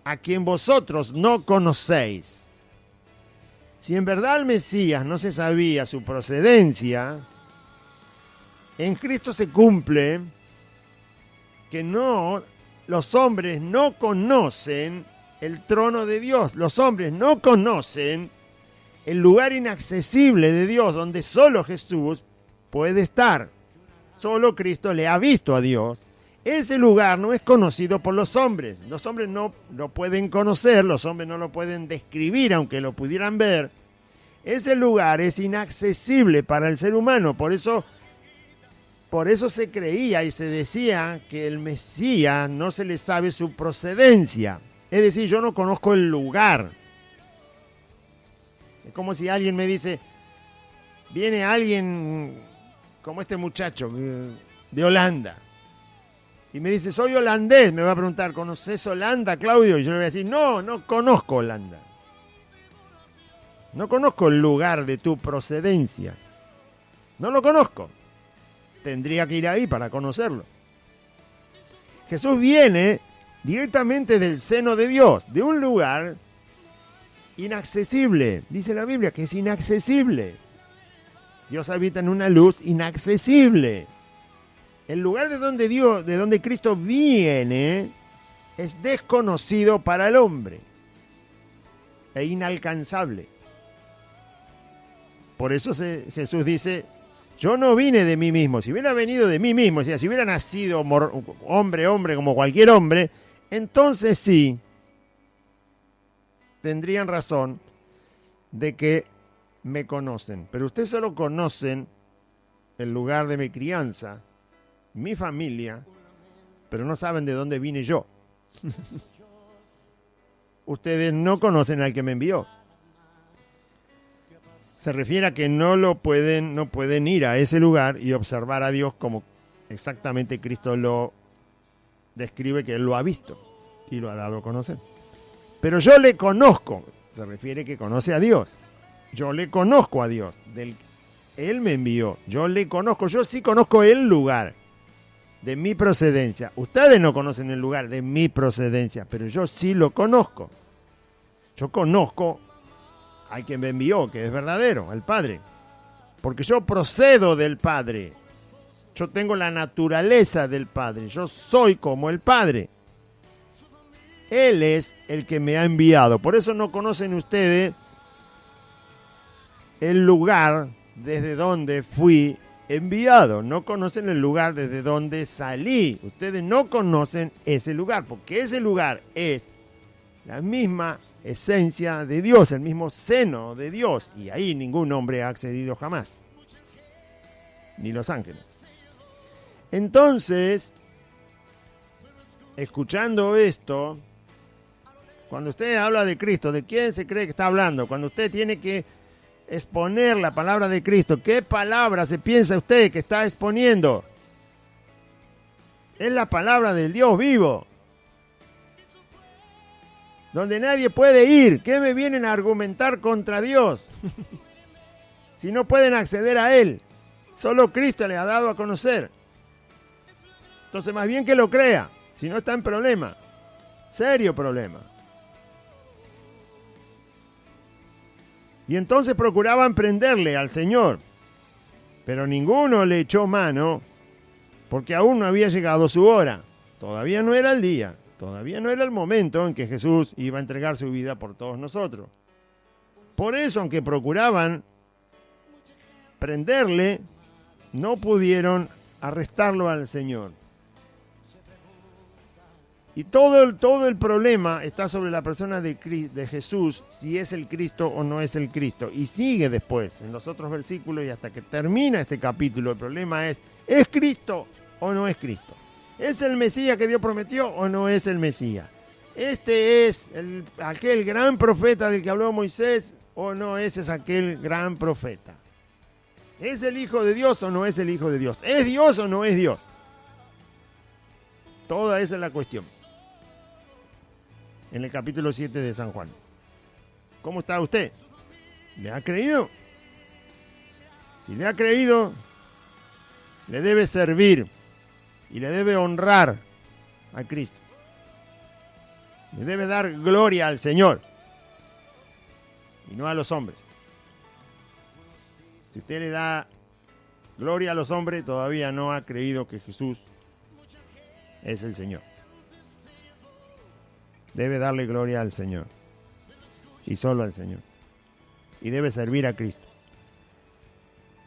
a quien vosotros no conocéis. Si en verdad el Mesías no se sabía su procedencia, en Cristo se cumple que los hombres no conocen el trono de Dios. Los hombres no conocen el lugar inaccesible de Dios, donde solo Jesús puede estar. Solo Cristo le ha visto a Dios. Ese lugar no es conocido por los hombres. Los hombres no lo pueden conocer, los hombres no lo pueden describir, aunque lo pudieran ver. Ese lugar es inaccesible para el ser humano. Por eso se creía y se decía que el Mesías no se le sabe su procedencia. Es decir, yo no conozco el lugar. Es como si alguien me dice, viene alguien como este muchacho de Holanda. Y me dice, soy holandés. Me va a preguntar, ¿conoces Holanda, Claudio? Y yo le voy a decir, no conozco Holanda. No conozco el lugar de tu procedencia. No lo conozco. Tendría que ir ahí para conocerlo. Jesús viene directamente del seno de Dios, de un lugar inaccesible. Dice la Biblia que es inaccesible. Dios habita en una luz inaccesible. El lugar de donde Cristo viene es desconocido para el hombre e inalcanzable. Por eso Jesús dice, yo no vine de mí mismo. Si hubiera venido de mí mismo, o sea, si hubiera nacido hombre como cualquier hombre, entonces sí, tendrían razón de que me conocen. Pero ustedes solo conocen el lugar de mi crianza, mi familia, pero no saben de dónde vine yo. Ustedes no conocen al que me envió. Se refiere a que no pueden ir a ese lugar y observar a Dios como exactamente Cristo lo describe, que Él lo ha visto y lo ha dado a conocer. Pero yo le conozco, se refiere que conoce a Dios. Yo le conozco a Dios, Él me envió, yo le conozco, yo sí conozco el lugar de mi procedencia. Ustedes no conocen el lugar de mi procedencia, pero yo sí lo conozco. Yo conozco al quien me envió, que es verdadero, al Padre. porque yo procedo del Padre. Yo tengo la naturaleza del Padre. Yo soy como el Padre. Él es el que me ha enviado. Por eso no conocen ustedes el lugar desde donde fui enviado. No conocen el lugar desde donde salí. Ustedes no conocen ese lugar, porque ese lugar es la misma esencia de Dios, el mismo seno de Dios. Y ahí ningún hombre ha accedido jamás. Ni los ángeles. Entonces, escuchando esto, cuando usted habla de Cristo, ¿de quién se cree que está hablando? Cuando usted tiene que exponer la palabra de Cristo, ¿qué palabra se piensa usted que está exponiendo? Es la palabra del Dios vivo, donde nadie puede ir. ¿Qué me vienen a argumentar contra Dios? Si no pueden acceder a Él, solo Cristo le ha dado a conocer. Entonces, más bien que lo crea, si no está en problema, serio problema. Y entonces procuraban prenderle al Señor, pero ninguno le echó mano, porque aún no había llegado su hora. Todavía no era el día, todavía no era el momento en que Jesús iba a entregar su vida por todos nosotros. Por eso, aunque procuraban prenderle, no pudieron arrestarlo al Señor. Y todo el problema está sobre la persona de Jesús, si es el Cristo o no es el Cristo. Y sigue después, en los otros versículos y hasta que termina este capítulo. El problema ¿es Cristo o no es Cristo? ¿Es el Mesías que Dios prometió o no es el Mesías? ¿Este es aquel gran profeta del que habló Moisés o no es aquel gran profeta? ¿Es el Hijo de Dios o no es el Hijo de Dios? ¿Es Dios o no es Dios? Toda esa es la cuestión. En el capítulo 7 de San Juan. ¿Cómo está usted? ¿Le ha creído? Si le ha creído, le debe servir y le debe honrar a Cristo. Le debe dar gloria al Señor y no a los hombres. Si usted le da gloria a los hombres, todavía no ha creído que Jesús es el Señor. Debe darle gloria al Señor y solo al Señor. Y debe servir a Cristo.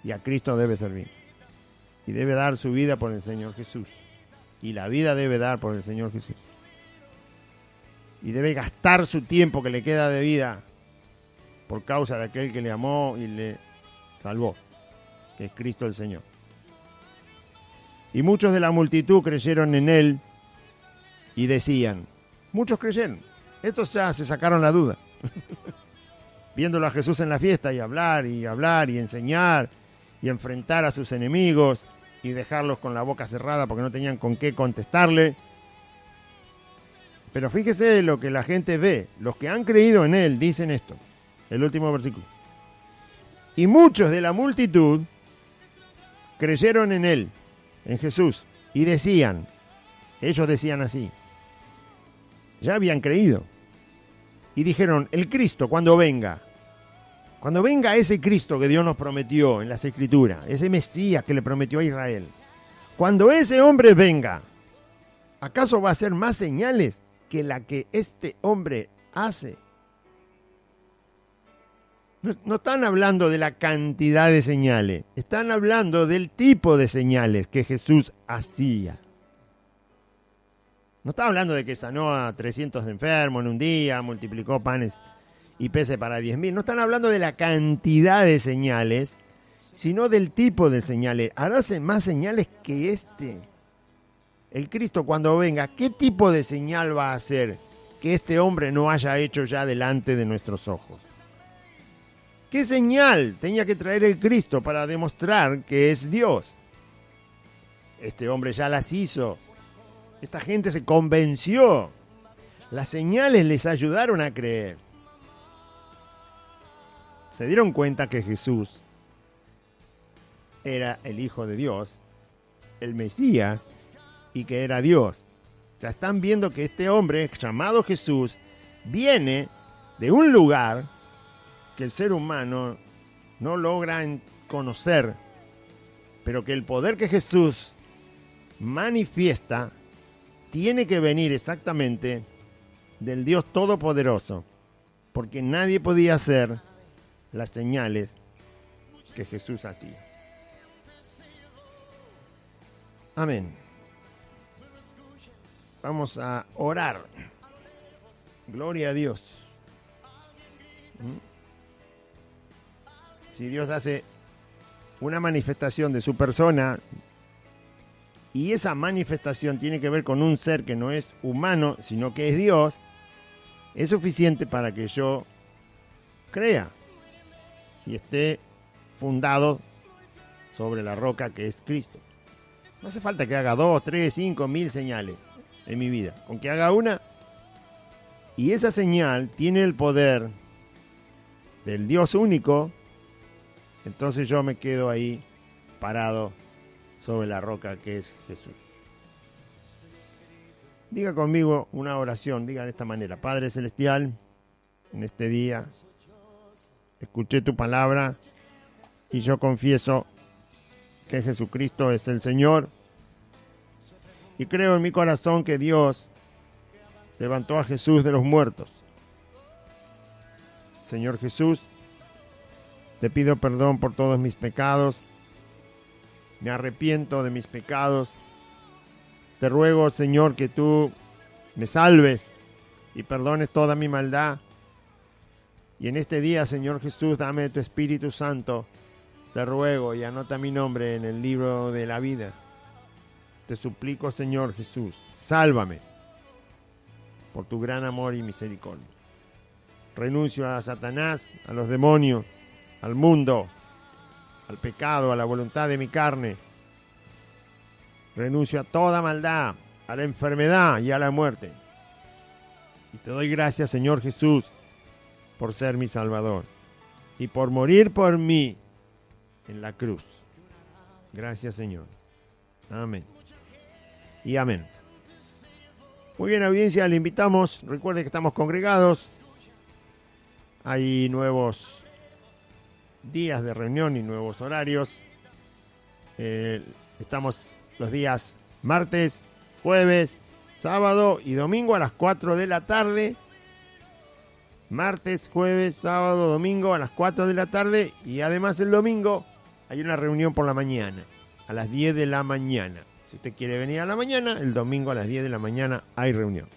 Y a Cristo debe servir. Y debe dar su vida por el Señor Jesús. Y la vida debe dar por el Señor Jesús. Y debe gastar su tiempo que le queda de vida por causa de aquel que le amó y le salvó, que es Cristo el Señor. Y muchos de la multitud creyeron en Él y decían, muchos creyeron, estos ya se sacaron la duda, viéndolo a Jesús en la fiesta y hablar y enseñar y enfrentar a sus enemigos y dejarlos con la boca cerrada porque no tenían con qué contestarle. Pero fíjese lo que la gente ve, los que han creído en Él dicen esto, el último versículo. Y muchos de la multitud creyeron en Él, en Jesús, y decían, ellos decían así, ya habían creído, y dijeron, el Cristo cuando venga ese Cristo que Dios nos prometió en las Escrituras, ese Mesías que le prometió a Israel, cuando ese hombre venga, ¿acaso va a hacer más señales que la que este hombre hace? No están hablando de la cantidad de señales, están hablando del tipo de señales que Jesús hacía. No está hablando de que sanó a 300 enfermos en un día, multiplicó panes y peces para 10.000. No están hablando de la cantidad de señales, sino del tipo de señales. Hará más señales que este. El Cristo cuando venga, ¿qué tipo de señal va a hacer que este hombre no haya hecho ya delante de nuestros ojos? ¿Qué señal tenía que traer el Cristo para demostrar que es Dios? Este hombre ya las hizo. Esta gente se convenció. Las señales les ayudaron a creer. Se dieron cuenta que Jesús era el Hijo de Dios, el Mesías, y que era Dios. O sea, están viendo que este hombre llamado Jesús viene de un lugar que el ser humano no logra conocer, pero que el poder que Jesús manifiesta tiene que venir exactamente del Dios Todopoderoso, porque nadie podía hacer las señales que Jesús hacía. Amén. Vamos a orar. Gloria a Dios. Si Dios hace una manifestación de su persona y esa manifestación tiene que ver con un ser que no es humano, sino que es Dios, es suficiente para que yo crea y esté fundado sobre la roca que es Cristo. No hace falta que haga 2, 3, 5, 1000 señales en mi vida. Con que haga una, y esa señal tiene el poder del Dios único, entonces yo me quedo ahí parado sobre la roca que es Jesús. Diga conmigo una oración, diga de esta manera: Padre Celestial, en este día escuché tu palabra y yo confieso que Jesucristo es el Señor, y creo en mi corazón que Dios levantó a Jesús de los muertos. Señor Jesús, te pido perdón por todos mis pecados, me arrepiento de mis pecados, te ruego, Señor, que tú me salves y perdones toda mi maldad, y en este día, Señor Jesús, dame tu Espíritu Santo, te ruego, y anota mi nombre en el libro de la vida. Te suplico, Señor Jesús, sálvame por tu gran amor y misericordia. Renuncio a Satanás, a los demonios, al mundo, al pecado, a la voluntad de mi carne. Renuncio a toda maldad, a la enfermedad y a la muerte. Y te doy gracias, Señor Jesús, por ser mi Salvador y por morir por mí en la cruz. Gracias, Señor. Amén. Y amén. Muy bien, audiencia, le invitamos. Recuerde que estamos congregados. Hay nuevos días de reunión y nuevos horarios. Estamos los días martes, jueves, sábado y domingo a las 4 de la tarde. Martes, jueves, sábado, domingo a las 4 de la tarde. Y además el domingo hay una reunión por la mañana, a las 10 de la mañana. Si usted quiere venir a la mañana, el domingo a las 10 de la mañana hay reunión.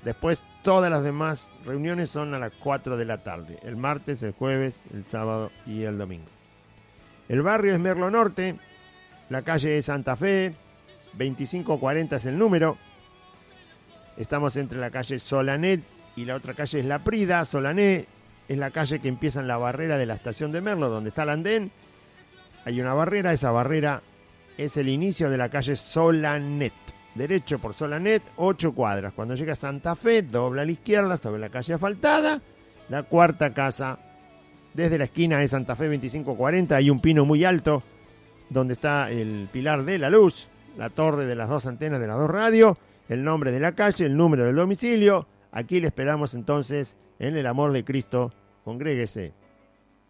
Después todas las demás reuniones son a las 4 de la tarde. El martes, el jueves, el sábado y el domingo. El barrio es Merlo Norte. La calle es Santa Fe. 2540 es el número. Estamos entre la calle Solanet y la otra calle es La Prida. Solanet es la calle que empieza en la barrera de la estación de Merlo, donde está el andén. Hay una barrera, esa barrera es el inicio de la calle Solanet. Derecho por Solanet, 8 cuadras. Cuando llega a Santa Fe, dobla a la izquierda sobre la calle asfaltada. La cuarta casa, desde la esquina de Santa Fe 2540, hay un pino muy alto, donde está el pilar de la luz, la torre de las 2 antenas de las 2 radios, el nombre de la calle, el número del domicilio. Aquí le esperamos entonces en el amor de Cristo. Congréguese.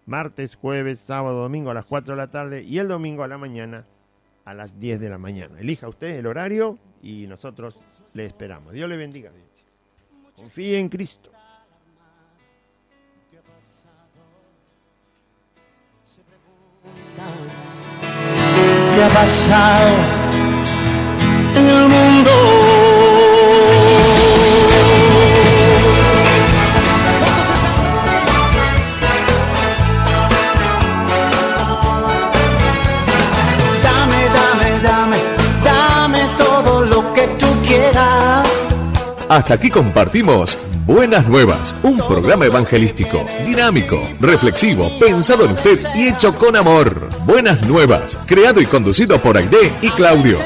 Martes, jueves, sábado, domingo a las 4 de la tarde y el domingo a la mañana a las 10 de la mañana. Elija usted el horario y nosotros le esperamos. Dios le bendiga. Confíe en Cristo. ¿Qué ha pasado en el mundo? Dame todo lo que tú quieras. Hasta aquí compartimos Buenas Nuevas, un programa evangelístico, dinámico, reflexivo, pensado en usted y hecho con amor. Buenas Nuevas, creado y conducido por Aide y Claudio.